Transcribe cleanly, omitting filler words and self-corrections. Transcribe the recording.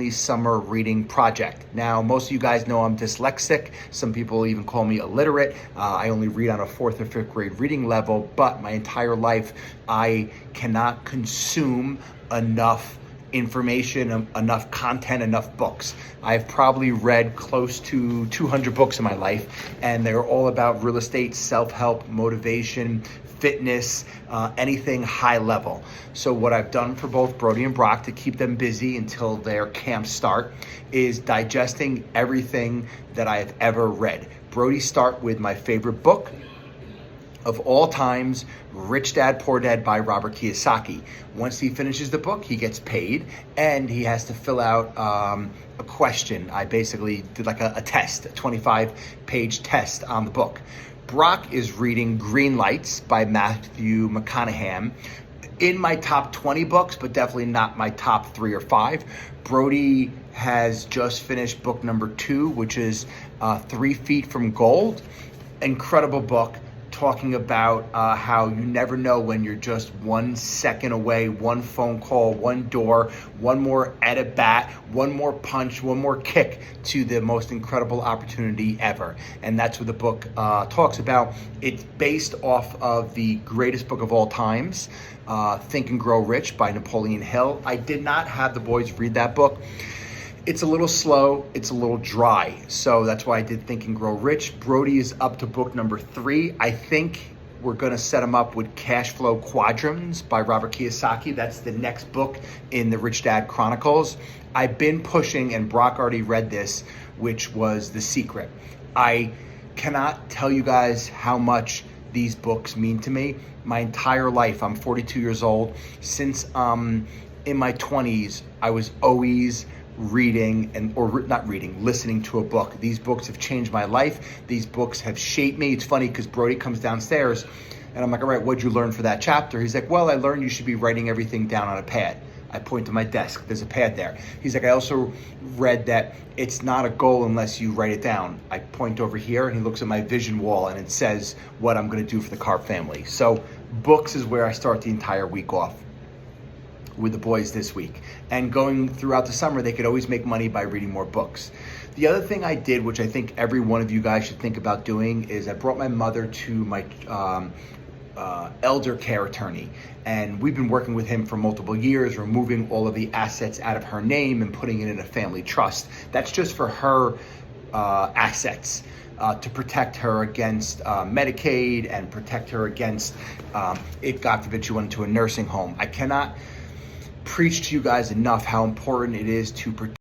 summer reading project. Now, most of you guys know I'm dyslexic. Some people even call me illiterate. I only read on a 4th or 5th grade reading level, but my entire life I cannot consume enough information, enough content, enough books. I've probably read close to 200 books in my life, and they're all about real estate, self-help, motivation, fitness, anything high level. So what I've done for both Brody and Brock to keep them busy until their camps start is digesting everything that I have ever read. Brody start with my favorite book of all times, Rich Dad, Poor Dad by Robert Kiyosaki. Once he finishes the book, he gets paid and he has to fill out a question. I basically did like a test, a 25-page test on the book. Brock is reading Green Lights by Matthew McConaughey. In my top 20 books, but definitely not my top 3 or 5. Brody has just finished book number 2, which is 3 Feet from Gold. Incredible book, talking about how you never know when you're just 1 second away, one phone call, one door, one more at a bat, one more punch, one more kick to the most incredible opportunity ever. And that's what the book talks about. It's based off of the greatest book of all times, Think and Grow Rich by Napoleon Hill. I did not have the boys read that book. It's a little slow, it's a little dry. So that's why I did Think and Grow Rich. Brody is up to book number 3. I think we're gonna set him up with Cash Flow Quadrants by Robert Kiyosaki. That's the next book in the Rich Dad Chronicles. I've been pushing, and Brock already read this, which was The Secret. I cannot tell you guys how much these books mean to me. My entire life, I'm 42 years old. Since in my 20s, I was always listening to a book. These books have changed my life. These books have shaped me. It's funny because Brody comes downstairs and I'm like, all right, what'd you learn for that chapter? He's like, well, I learned you should be writing everything down on a pad. I point to my desk. There's a pad there. He's like, I also read that it's not a goal unless you write it down. I point over here and he looks at my vision wall and it says what I'm going to do for the Carp family. So books is where I start the entire week off with the boys this week. And going throughout the summer, they could always make money by reading more books. The other thing I did, which I think every one of you guys should think about doing, is I brought my mother to my elder care attorney. And we've been working with him for multiple years, removing all of the assets out of her name and putting it in a family trust. That's just for her assets. To protect her against Medicaid and protect her against if, God forbid, she went into a nursing home. I cannot preach to you guys enough how important it is to protect